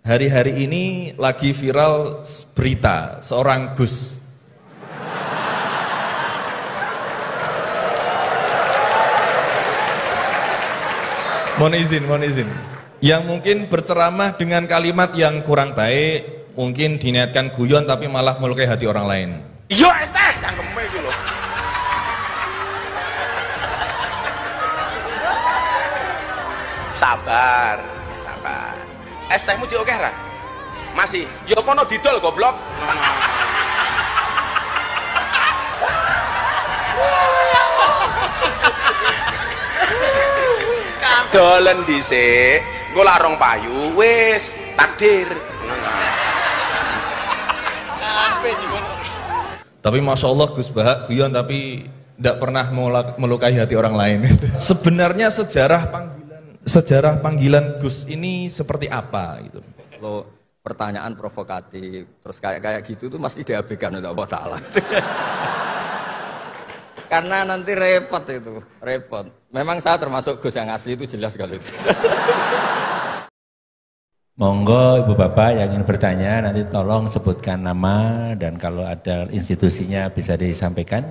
Hari-hari ini lagi viral berita seorang Gus. Mohon izin. Yang mungkin berceramah dengan kalimat yang kurang baik, mungkin diniatkan guyon tapi malah melukai hati orang lain. Iya, teh, cangkeme iki lho. Sabar. Es tehmu cik oke ra? Masih. Ya kono didol goblok. Dolen dhisik, engko larong payu wis takdir. Tapi Masya Allah Gus Baha guyon tapi tidak pernah melukai hati orang lain. Sebenarnya sejarah panggilan Gus ini seperti apa gitu? Kalau pertanyaan provokatif terus kayak gitu tuh masih diabaikan oleh Allah Ta'ala. Karena nanti repot. Memang saya termasuk Gus yang asli itu jelas sekali. Monggo Ibu Bapak yang ingin bertanya nanti tolong sebutkan nama dan kalau ada institusinya bisa disampaikan.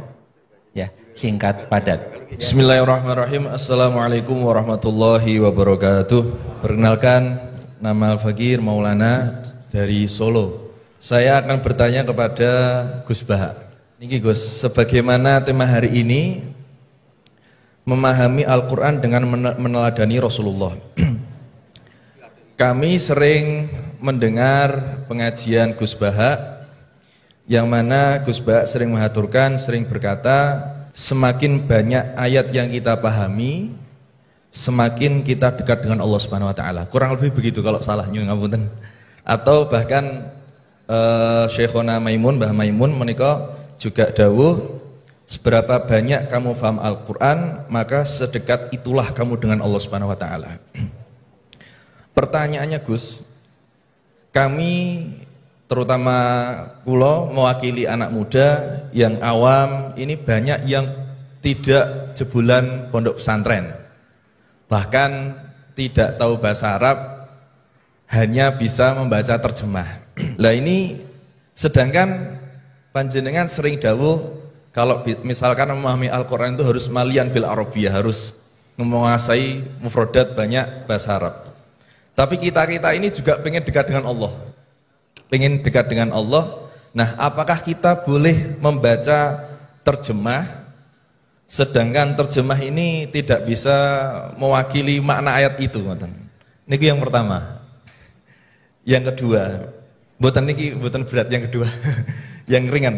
Ya, singkat padat. Bismillahirrahmanirrahim. Assalamualaikum warahmatullahi wabarakatuh. Perkenalkan, nama Al-Fakir Maulana dari Solo. Saya akan bertanya kepada Gus Baha. Niki Gus, sebagaimana tema hari ini memahami Al-Quran dengan meneladani Rasulullah. Kami sering mendengar pengajian Gus Baha yang mana Gus Baha sering mengaturkan, sering berkata, semakin banyak ayat yang kita pahami, semakin kita dekat dengan Allah Subhanahu wa taala. Kurang lebih begitu kalau salah nyuwun ngapunten. Atau bahkan Syekhona Maimun, Mbah Maimun menika juga dawuh, seberapa banyak kamu paham Al-Qur'an, maka sedekat itulah kamu dengan Allah Subhanahu wa taala. Pertanyaannya Gus, kami terutama kula mewakili anak muda yang awam ini banyak yang tidak jebolan pondok pesantren, bahkan tidak tahu bahasa Arab, hanya bisa membaca terjemah. Lah ini sedangkan panjenengan sering dawuh kalau misalkan memahami Al-Quran itu harus malian bil Arabiyah, harus menguasai mufradat banyak bahasa Arab. Tapi kita ini juga pengen dekat dengan Allah. Pengen dekat dengan Allah. Nah, apakah kita boleh membaca terjemah sedangkan terjemah ini tidak bisa mewakili makna ayat itu? Niki yang pertama. Yang kedua, buatan berat yang kedua. Yang ringan.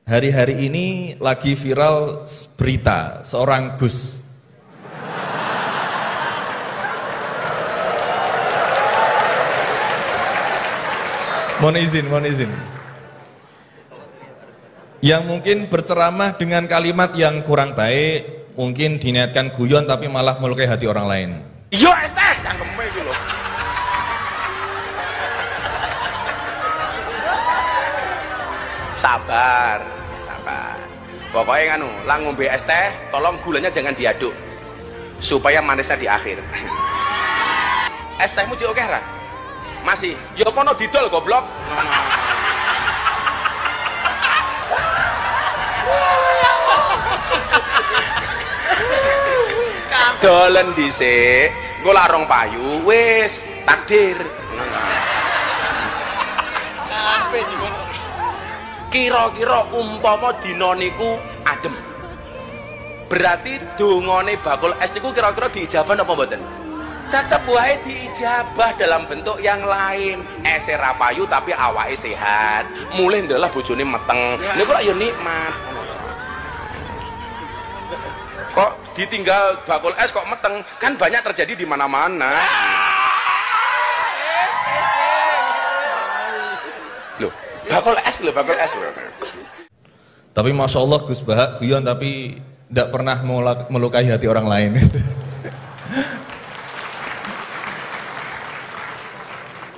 Hari-hari ini lagi viral berita seorang Gus. Mohon izin. Yang mungkin berceramah dengan kalimat yang kurang baik, mungkin diniatkan guyon tapi malah melukai hati orang lain. Iya, teh, cangkeme iki lho. Sabar. Pokoknya nganu, lah ngombe es teh, tolong gulanya jangan diaduk supaya manisnya di akhir. Es tehmu cik oke ra? Masih. Ya kono didol goblok. Dolen dhisik, engko larong payu wis takdir. Kira-kira umpama dina niku adem, berarti dongane bakul es niku kira-kira diijabah apa mboten? Tetep wae diijabah dalam bentuk yang lain. Ese ra payu tapi awake sehat, mulih ndelah bojone meteng, niku lak ya nikmat. Kok ditinggal bakul es kok meteng, kan banyak terjadi di mana-mana. Bakul es loh. Tapi Masya Allah Gus Baha guyon tapi tidak pernah melukai hati orang lain.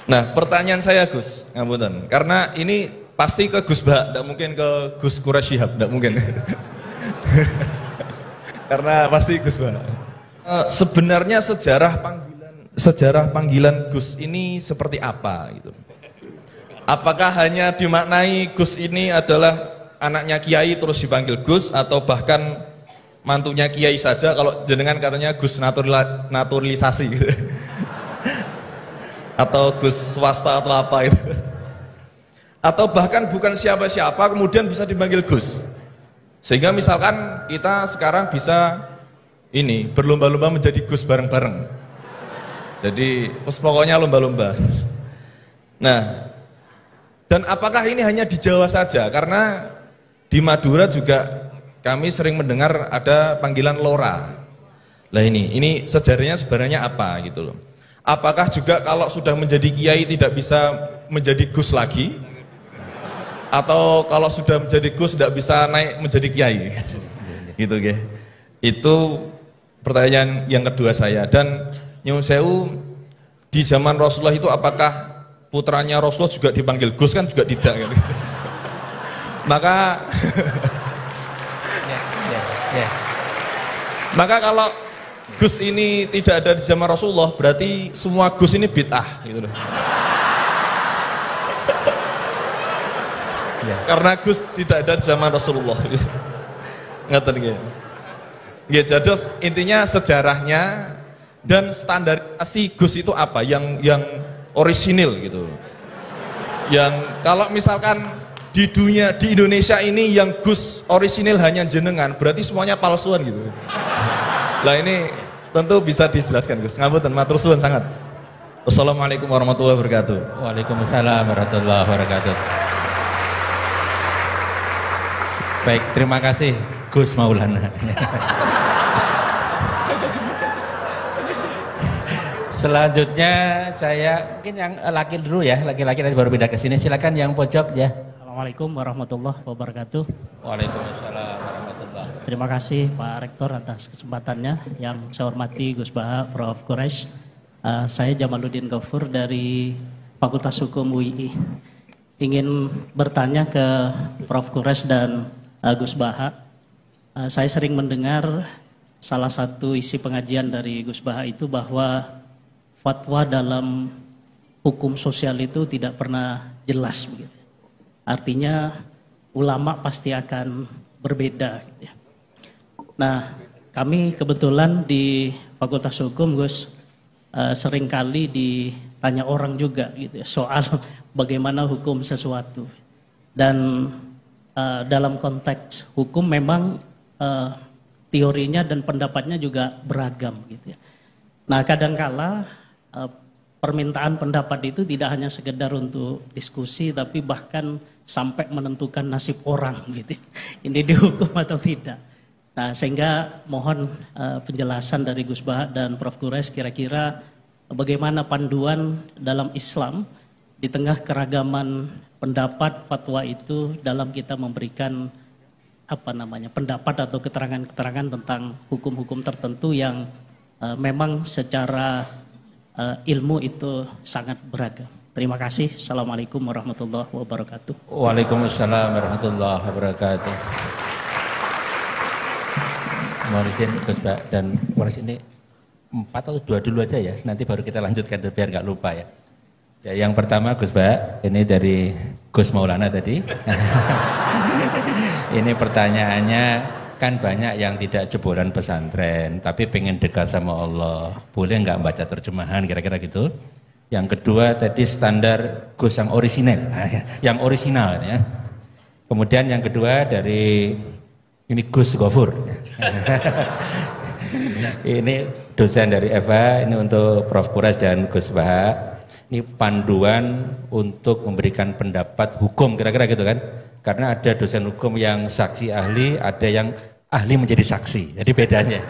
Nah, pertanyaan saya Gus, ngapunten, karena ini pasti ke Gus Baha, tidak mungkin ke Gus Quraisy Shihab, tidak mungkin. Karena pasti Gus Baha. Sebenarnya sejarah panggilan Gus ini seperti apa gitu. Apakah hanya dimaknai Gus ini adalah anaknya kiai terus dipanggil Gus, atau bahkan mantunya kiai saja, kalau jenengan katanya Gus naturalisasi gitu. Atau Gus swasta atau apa itu. Atau bahkan bukan siapa-siapa kemudian bisa dipanggil Gus. Sehingga misalkan kita sekarang bisa ini berlomba-lomba menjadi Gus bareng-bareng. Jadi pokoknya lomba-lomba. Nah, dan apakah ini hanya di Jawa saja? Karena di Madura juga kami sering mendengar ada panggilan Lora. Lah ini sejarahnya sebenarnya apa gitu loh. Apakah juga kalau sudah menjadi kiai tidak bisa menjadi Gus lagi? Atau kalau sudah menjadi Gus tidak bisa naik menjadi kiai? Gitu ya. Itu pertanyaan yang kedua saya. Dan Nyun Sewu, di zaman Rasulullah itu apakah putranya Rasulullah juga dipanggil Gus? Kan juga tidak kan? Maka kalau Gus ini tidak ada di zaman Rasulullah, berarti semua Gus ini bid'ah gitu loh. Karena Gus tidak ada di zaman Rasulullah. Ngeten nggih. Nggih, jadi intinya sejarahnya dan standarisasi Gus itu apa yang orisinil gitu. Yang kalau misalkan di dunia, di Indonesia ini yang Gus orisinil hanya jenengan, berarti semuanya palsuan gitu. Lah ini tentu bisa dijelaskan Gus. Ngapunten, matur suwun sangat. Wassalamualaikum warahmatullahi wabarakatuh. Waalaikumsalam warahmatullahi wabarakatuh. Baik, terima kasih Gus Maulana. Selanjutnya saya mungkin yang laki dulu ya, laki-laki nanti baru pindah ke sini. Silakan yang pojok ya. Assalamualaikum warahmatullahi wabarakatuh. Waalaikumsalam warahmatullahi. Terima kasih Pak Rektor atas kesempatannya. Yang saya hormati Gus Baha, Prof. Quraisy. Saya Jamaluddin Ghaffur dari Fakultas Hukum UI. Ingin bertanya ke Prof. Quraisy dan Gus Baha. Saya sering mendengar salah satu isi pengajian dari Gus Baha itu bahwa fatwa dalam hukum sosial itu tidak pernah jelas begitu. Artinya ulama pasti akan berbeda gitu ya. Nah, kami kebetulan di Fakultas Hukum Gus seringkali ditanya orang juga gitu ya, soal bagaimana hukum sesuatu. Dan dalam konteks hukum memang teorinya dan pendapatnya juga beragam gitu ya. Nah, kadangkala permintaan pendapat itu tidak hanya sekedar untuk diskusi, tapi bahkan sampai menentukan nasib orang gitu. Ini dihukum atau tidak. Nah, sehingga mohon penjelasan dari Gus Baha dan Prof. Quraisy kira-kira bagaimana panduan dalam Islam di tengah keragaman pendapat fatwa itu dalam kita memberikan pendapat atau keterangan-keterangan tentang hukum-hukum tertentu yang memang secara ilmu itu sangat beragam. Terima kasih. Assalamualaikum warahmatullahi wabarakatuh. Waalaikumsalam warahmatullahi wabarakatuh. Mohon izin Gus Baha dan Quraisy ini 4 atau 2 dulu aja ya. Nanti baru kita lanjutkan biar nggak lupa ya. Ya, yang pertama Gus Baha, ini dari Gus Maulana tadi. Ini pertanyaannya, kan banyak yang tidak jebolan pesantren, tapi pengen dekat sama Allah. Boleh nggak baca terjemahan kira-kira gitu? Yang kedua tadi standar Gus yang orisinal, yang orisinal ya. Kemudian yang kedua dari ini Gus Ghafur. Ini dosen dari Eva, ini untuk Prof. Quraisy dan Gus Baha. Ini panduan untuk memberikan pendapat hukum kira-kira gitu kan. Karena ada dosen hukum yang saksi ahli, ada yang ahli menjadi saksi. Jadi bedanya.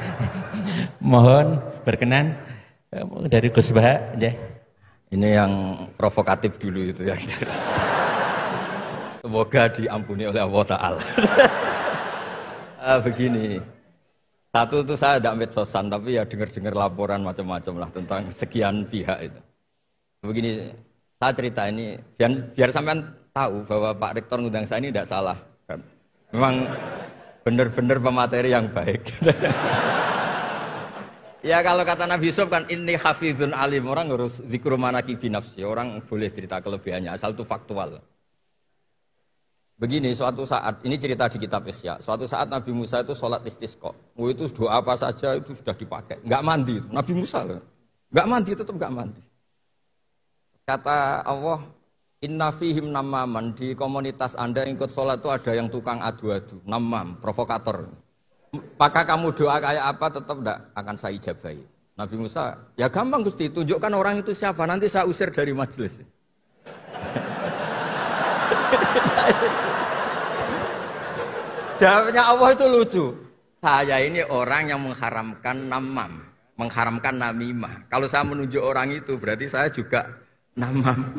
Mohon berkenan dari Gus Baha ya. Ini yang provokatif dulu itu ya. Semoga diampuni oleh Allah Ta'ala. Begini, satu itu saya tidak medsosan, tapi ya dengar-dengar laporan macam-macam lah tentang sekian pihak itu. Begini, saya cerita ini biar sampean tahu bahwa Pak Rektor ngundang saya ini tidak salah. Kan? Memang benar-benar pemateri yang baik. Ya kalau kata Nabi Yusuf kan ini hafizun alim, orang harus zikru manaki binafsi, orang boleh cerita kelebihannya asal itu faktual. Begini suatu saat, ini cerita di kitab Ihya, suatu saat Nabi Musa itu sholat istisqa, itu doa apa saja itu sudah dipakai, nggak mandi itu. Nabi Musa loh, nggak mandi tetap nggak mandi. Kata Allah, inna fihim namaman, di komunitas anda yang ikut sholat itu ada yang tukang adu-adu, namam, provokator. Maka kamu doa kayak apa tetap tidak akan saya ijabahi. Nabi Musa, ya gampang Gusti, tunjukkan orang itu siapa, nanti saya usir dari majelis. Jawabnya Allah itu lucu. Saya ini orang yang mengharamkan namam, mengharamkan namimah. Kalau saya menunjuk orang itu berarti saya juga namam.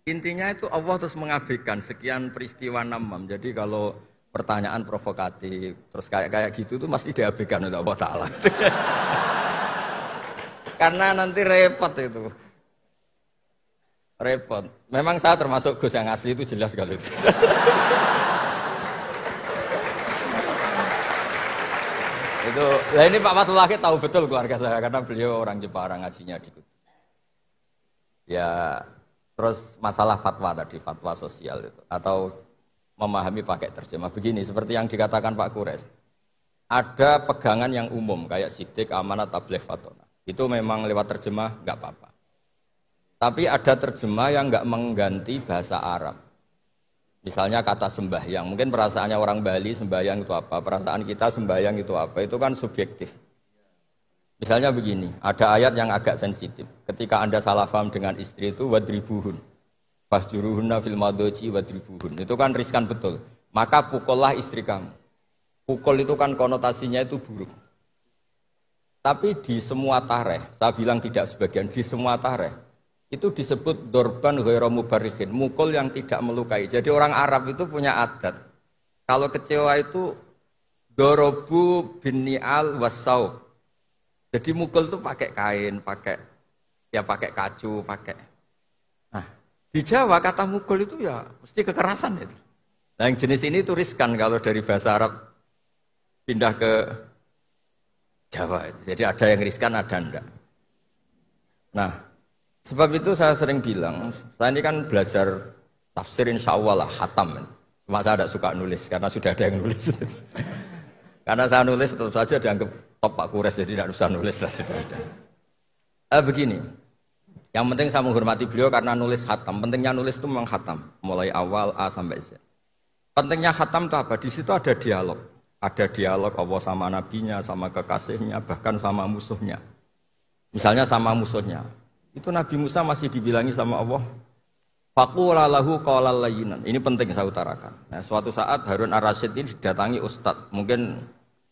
Intinya itu Allah terus mengabaikan sekian peristiwa namam. Jadi kalau pertanyaan provokatif terus kayak gitu tuh masih diabaikan oleh Allah Ta'ala. Karena nanti repot itu. Repot. Memang saya termasuk Gus yang asli itu jelas kalau itu. Itu, lah ini Pak Fathul Laki tahu betul keluarga saya karena beliau orang Jepara ngajinya di Kudus. Ya, terus masalah fatwa tadi, fatwa sosial itu atau memahami pakai terjemah begini seperti yang dikatakan Pak Kures. Ada pegangan yang umum kayak sidik, amanat, tabligh, fatona. Itu memang lewat terjemah nggak apa-apa. Tapi ada terjemah yang nggak mengganti bahasa Arab. Misalnya kata sembahyang, mungkin perasaannya orang Bali sembahyang itu apa, perasaan kita sembahyang itu apa, itu kan subjektif. Misalnya begini, ada ayat yang agak sensitif. Ketika Anda salah paham dengan istri itu wadribuhun, fahjuruhunna fil madoji wadribuhun. Itu kan riskan betul. Maka pukullah istri kamu. Pukul itu kan konotasinya itu buruk. Tapi di semua tareh, saya bilang tidak sebagian, di semua tareh itu disebut dorban ghairu mubarrihin, mukul yang tidak melukai. Jadi orang Arab itu punya adat. Kalau kecewa itu dorobu bin ni'al wasau. Jadi mukul itu pakai kain, pakai kacu, pakai. Nah, di Jawa kata mukul itu ya mesti kekerasan itu. Nah, yang jenis ini itu riskan kalau dari bahasa Arab pindah ke Jawa. Jadi ada yang riskan, ada enggak. Nah, sebab itu saya sering bilang, saya ini kan belajar tafsir insya Allah lah, khatam. Cuma saya tidak suka nulis, karena sudah ada yang nulis. Karena saya nulis tentu saja dianggap top Pak Kures, jadi tidak usah nulis lah, sudah ada. Begini, yang penting saya menghormati beliau karena nulis khatam. Pentingnya nulis itu memang khatam, mulai awal A sampai Z. Pentingnya khatam itu apa? Di situ ada dialog. Ada dialog Allah sama nabinya, sama kekasihnya, bahkan sama musuhnya. Misalnya sama musuhnya. Itu Nabi Musa masih dibilangi sama Allah, faqula lahu qawlan layyinan. Ini penting saya utarakan. Nah, suatu saat Harun Ar-Rasyid ini didatangi ustadz, mungkin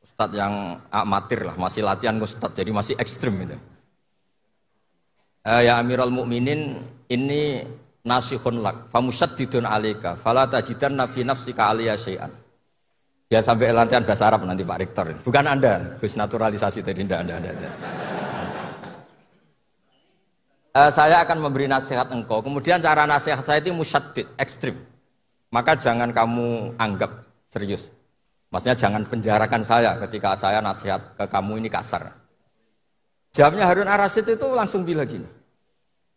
ustadz yang amatir lah, masih latihan ustadz, jadi masih ekstrim itu. Ya Amirul Mukminin, ini nasihun lak, famusyaddidun alaika, fala tajidanna fi nafsika aliyya syai'an. Biar sampai latihan bahasa Arab nanti Pak Rektor. Bukan Anda, Gus naturalisasi tadi Anda. Saya akan memberi nasihat engkau, kemudian cara nasihat saya itu musyaddid, ekstrim. Maka jangan kamu anggap serius. Maksudnya jangan penjarakan saya ketika saya nasihat ke kamu ini kasar. Jawabnya Harun Ar-Rasyid itu langsung bilang gini.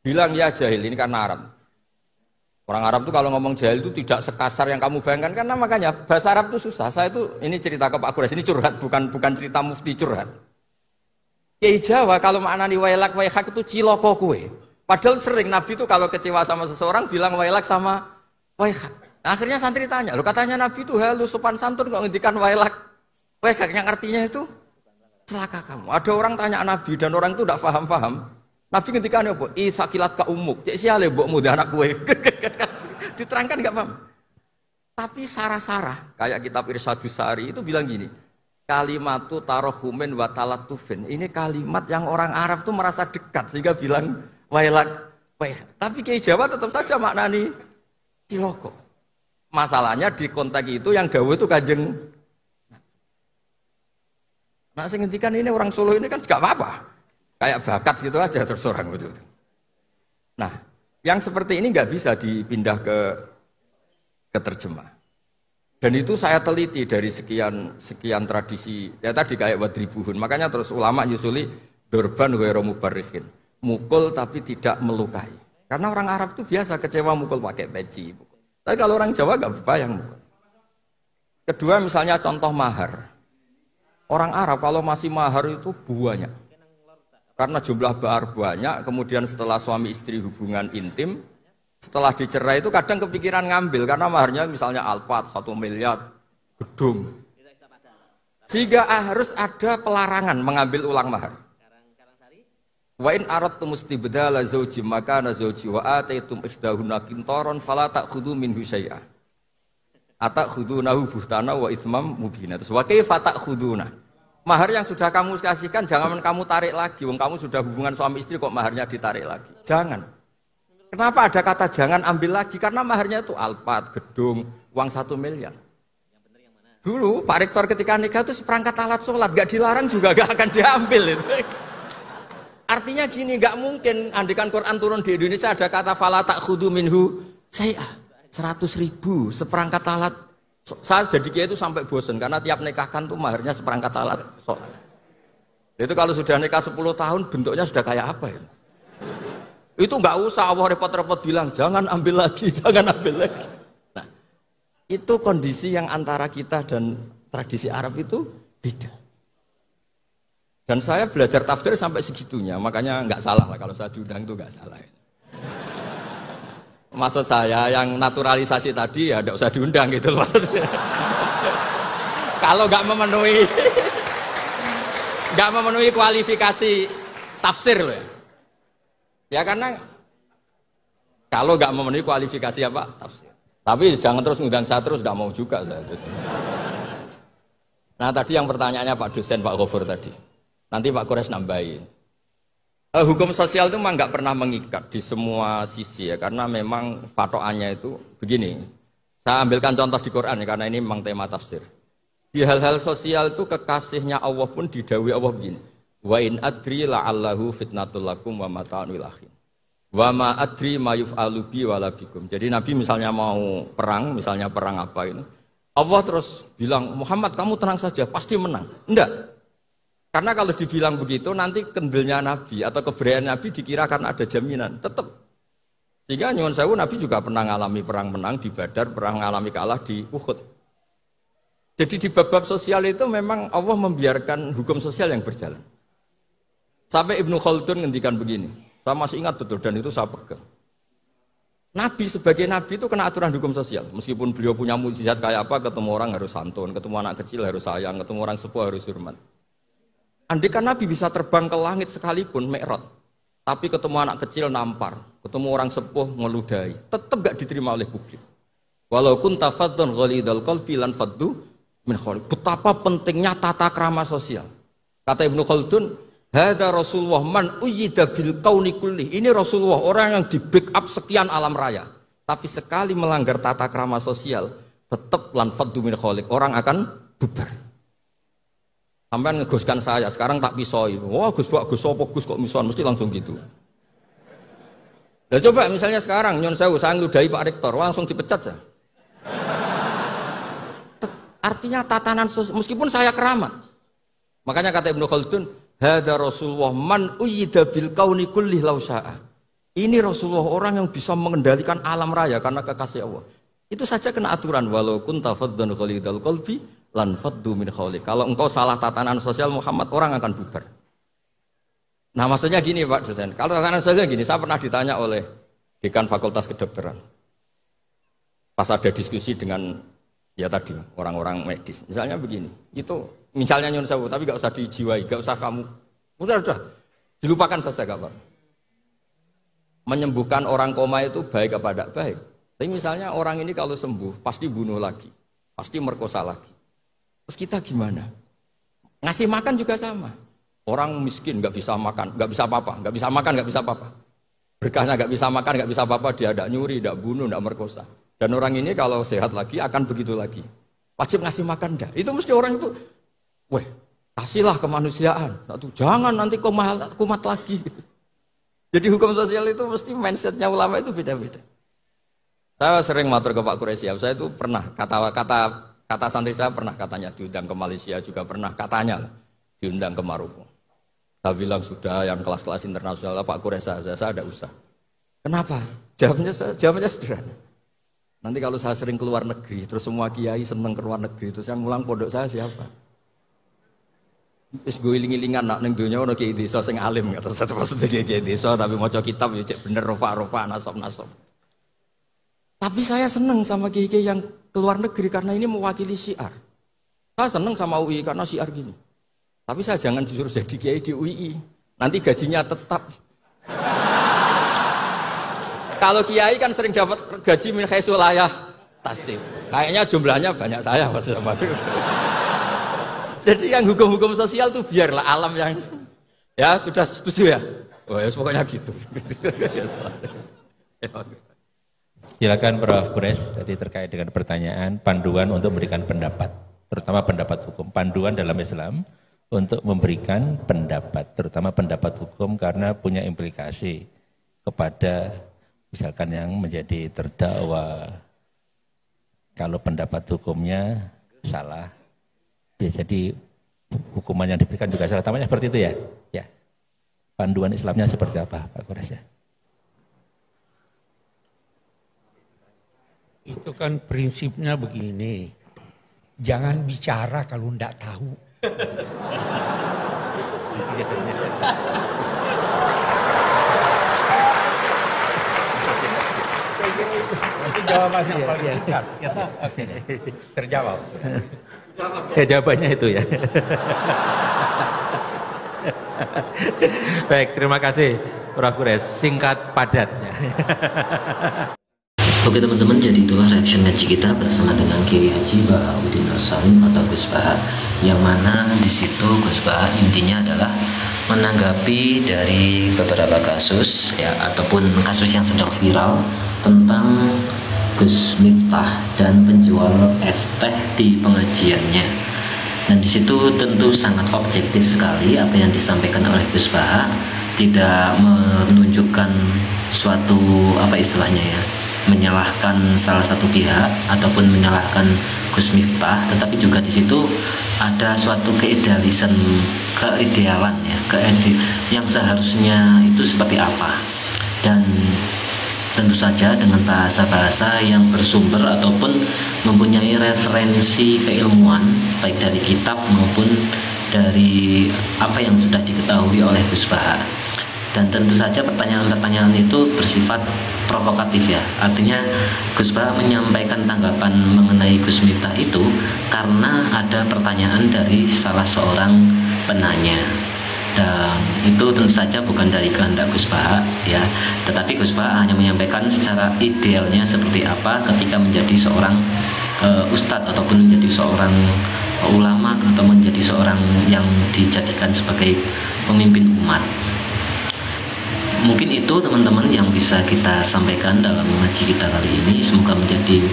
Bilang ya jahil, ini karena Arab. Orang Arab itu kalau ngomong jahil itu tidak sekasar yang kamu bayangkan, karena makanya bahasa Arab itu susah. Saya itu ini cerita ke Pak Kures, ini curhat, bukan cerita mufti, curhat. Kiai Jawa kalau maknani wailak waihak itu ciloko kue. Padahal sering Nabi itu kalau kecewa sama seseorang bilang wailak sama waihak. Akhirnya santri tanya, lo katanya Nabi itu halus sopan santun kok ngendikan wailak waihak, yang artinya itu celaka kamu. Ada orang tanya Nabi dan orang itu tidak paham. Nabi ngendikan apa? Sakilat ka umuk. Cek siale mbokmu dhe anak kue. Diterangkan enggak paham. Tapi sarah-sarah kayak kitab Irsyadus Sari itu bilang gini. Kalimatu tarohumin wa talatufin. Ini kalimat yang orang Arab tuh merasa dekat sehingga bilang wailak waihak. Tapi Kiai Jawa tetap saja maknani ciloko. Masalahnya di konteks itu yang dawuh itu Kanjeng. Nah, sing ngendikan ini orang Solo ini kan enggak apa-apa. Kayak bakat gitu aja terus orang gitu. Nah, yang seperti ini enggak bisa dipindah ke terjemah. Dan itu saya teliti dari sekian tradisi. Ya tadi kayak wadribuhun. Makanya terus ulama nyusuli dorban ghairu mubarrihin. Mukul tapi tidak melukai. Karena orang Arab itu biasa kecewa mukul pakai peci. Tapi kalau orang Jawa gak berbayang mukul. Kedua misalnya contoh mahar. Orang Arab kalau masih mahar itu banyak. Karena jumlah mahar banyak, kemudian setelah suami istri hubungan intim, setelah dicerai itu kadang kepikiran ngambil karena maharnya misalnya alpat 1 miliar gedung. Sehingga harus ada pelarangan mengambil ulang mahar. Wa in aradtum istibdala zawji makana zawji wa ataitum isdahunna qintaran fala ta'khudhu minhu syai'a. Atakhudunahu buhtana wa itsmam mubina. Terus wa kaifa ta'khuduna? Mahar yang sudah kamu kasihkan jangan kamu tarik lagi. Wong kamu sudah hubungan suami istri kok maharnya ditarik lagi. Jangan. Kenapa ada kata jangan ambil lagi? Karena maharnya itu alpat, gedung, uang 1 miliar. Dulu Pak Rektor ketika nikah itu seperangkat alat sholat, gak dilarang juga gak akan diambil itu. Artinya gini, gak mungkin andikan Quran turun di Indonesia ada kata fala ta'khudhu minhu syai'a 100.000 seperangkat alat. Saya jadi kiai itu sampai bosan karena tiap nikahkan tuh maharnya seperangkat alat sholat. Itu kalau sudah nikah 10 tahun bentuknya sudah kayak apa ya? Itu nggak usah Allah repot-repot bilang jangan ambil lagi, jangan ambil lagi. Nah, itu kondisi yang antara kita dan tradisi Arab itu beda. Dan saya belajar tafsir sampai segitunya, makanya nggak salah lah kalau saya diundang itu nggak salah. Maksud saya yang naturalisasi tadi ya nggak usah diundang gitu maksudnya. Kalau nggak memenuhi kualifikasi tafsir loh ya. Ya karena kalau nggak memenuhi kualifikasi apa tafsir. Tapi jangan terus ngundang saya terus, nggak mau juga saya. Nah tadi yang pertanyaannya Pak dosen Pak Ghafur tadi. Nanti Pak Quraisy nambahin. Hukum sosial itu memang nggak pernah mengikat di semua sisi ya, karena memang patokannya itu begini. Saya ambilkan contoh di Quran ya, karena ini memang tema tafsir. Di hal-hal sosial itu kekasihnya Allah pun didhawuhi Allah begini. Wa in adri la'allahu fitnatul lakum wa mata'un wil akhin. Wa ma adri ma yuf'alu bi wala bikum. Jadi Nabi misalnya mau perang, misalnya perang apa ini. Allah terus bilang, "Muhammad kamu tenang saja, pasti menang." Enggak. Karena kalau dibilang begitu nanti kendilnya Nabi atau keberanian Nabi dikira karena ada jaminan, tetap. Sehingga nyuwun sewu Nabi juga pernah mengalami perang menang di Badar, pernah mengalami kalah di Uhud. Jadi di bab-bab sosial itu memang Allah membiarkan hukum sosial yang berjalan. Sampai Ibnu Khaldun ngendikan begini, saya masih ingat betul dan itu saya pegang. Nabi sebagai Nabi itu kena aturan hukum sosial. Meskipun beliau punya mukjizat kayak apa, ketemu orang harus santun, ketemu anak kecil harus sayang, ketemu orang sepuh harus hormat. Andai kan Nabi bisa terbang ke langit sekalipun, Mi'raj, tapi ketemu anak kecil nampar, ketemu orang sepuh ngeludahi, tetap gak diterima oleh publik. Walau kunta faddan ghalidhal qalbi lan faddu min khawlik. Betapa pentingnya tata krama sosial. Kata Ibnu Khaldun, hadza Rasulullah man uyyida bil kauni kulli. Ini Rasulullah orang yang di backup sekian alam raya. Tapi sekali melanggar tata krama sosial, tetap lan faddu min khawlik. Orang akan bubar. Sampai ngegoskan saya, sekarang tak pisoi. Wah Gus apa Gus kok mison, mesti langsung gitu. Nah coba misalnya sekarang, nyon sewu, saya ngeludahi Pak Rektor, langsung dipecat ya. Artinya tatanan sosial, meskipun saya keramat. Makanya kata Ibnu Khaldun, hadza Rasulullah man uyyida bil kauni kulli law syaa. Ini Rasulullah orang yang bisa mengendalikan alam raya karena kekasih Allah. Itu saja kena aturan walau kunta faddan ghalidhal qalbi lan faddu min khawlik. Kalau engkau salah tatanan sosial Muhammad, orang akan bubar. Nah maksudnya gini Pak dosen, kalau tatanan sosial gini, saya pernah ditanya oleh dekan Fakultas Kedokteran. Pas ada diskusi dengan ya tadi orang-orang medis, misalnya begini, itu misalnya nyun sewu, tapi gak usah dijiwai, gak usah kamu, udah dilupakan saja gak apa. Menyembuhkan orang koma itu baik apa tidak baik. Tapi misalnya orang ini kalau sembuh pasti bunuh lagi, pasti merkosa lagi. Terus kita gimana? Ngasih makan juga sama. Orang miskin nggak bisa makan, nggak bisa apa-apa, nggak bisa makan, nggak bisa apa-apa. Berkahnya nggak bisa makan, nggak bisa apa-apa, dia tidak nyuri, tidak bunuh, tidak merkosa. Dan orang ini kalau sehat lagi akan begitu lagi. Wajib ngasih makan dah. Itu mesti orang itu, weh, kasihlah kemanusiaan. Jangan nanti kumat lagi. Jadi hukum sosial itu mesti mindsetnya ulama itu beda-beda. Saya sering matur ke Pak Quraisy, saya itu pernah kata Kata santri saya pernah katanya diundang ke Malaysia, juga pernah katanya diundang ke Maroko. Saya bilang sudah yang kelas-kelas internasional Pak Quraisy saya tidak usah. Kenapa? Jawabannya sederhana. Nanti kalau saya sering keluar negeri, terus semua kiai seneng ke luar negeri, terus yang ngulang pondok saya siapa? Terus gue iling-ilingan nak neng dunia ono kiai desa sing alim, kata saya maksudnya kiai desa tapi mau kitab ya cek bener rofa nasab. Tapi saya seneng sama kiai yang keluar negeri karena ini mewakili syiar. Saya seneng sama UI karena syiar gini. Tapi saya jangan disuruh jadi kiai di UI. Nanti gajinya tetap. Kalau kiai kan sering dapat gaji min khaisul layah tasib. Kayaknya jumlahnya banyak saya Mas. Jadi yang hukum-hukum sosial tuh biarlah alam yang ya sudah setuju ya. Oh ya pokoknya gitu. Silakan Prof. Quraisy tadi terkait dengan pertanyaan panduan untuk memberikan pendapat, terutama pendapat hukum. Panduan dalam Islam untuk memberikan pendapat, terutama pendapat hukum karena punya implikasi kepada misalkan yang menjadi terdakwa. Kalau pendapat hukumnya salah, ya jadi hukuman yang diberikan juga salah. Tampaknya seperti itu ya. Ya. Panduan Islamnya seperti apa, Pak Quraisy? Itu kan prinsipnya begini, jangan bicara kalau tidak tahu. Itu jawabannya yang paling singkat. Oke, terjawab. Ya jawabannya itu ya. Baik, terima kasih Prof. Quraisy, singkat padat. Oke teman-teman, jadi itulah reaction ngaji kita bersama dengan Kiai Haji Bahauddin Salim atau Gus Baha, yang mana di situ Gus Baha intinya adalah menanggapi dari beberapa kasus ya, ataupun kasus yang sedang viral tentang Gus Miftah dan penjual es teh di pengajiannya. Dan di situ tentu sangat objektif sekali apa yang disampaikan oleh Gus Baha, tidak menunjukkan suatu apa istilahnya ya, menyalahkan salah satu pihak ataupun menyalahkan Gus Miftah, tetapi juga di situ ada suatu keidealan ya, yang seharusnya itu seperti apa, dan tentu saja dengan bahasa-bahasa yang bersumber ataupun mempunyai referensi keilmuan baik dari kitab maupun dari apa yang sudah diketahui oleh Gus Baha. Dan tentu saja pertanyaan-pertanyaan itu bersifat provokatif ya. Artinya Gus Baha menyampaikan tanggapan mengenai Gus Miftah itu karena ada pertanyaan dari salah seorang penanya. Dan itu tentu saja bukan dari kehendak Gus Baha ya. Tetapi Gus Baha hanya menyampaikan secara idealnya seperti apa ketika menjadi seorang ustadz ataupun menjadi seorang ulama atau menjadi seorang yang dijadikan sebagai pemimpin umat. Mungkin itu teman-teman yang bisa kita sampaikan dalam ngaji kita kali ini. Semoga menjadi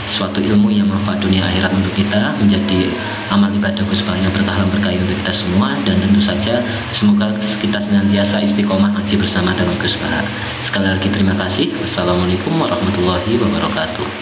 suatu ilmu yang manfaat dunia akhirat untuk kita, menjadi amal ibadah Gus Baha yang berkah dan berkahi untuk kita semua. Dan tentu saja semoga kita senantiasa istiqomah ngaji bersama dengan Gus Baha. Sekali lagi terima kasih. Wassalamualaikum warahmatullahi wabarakatuh.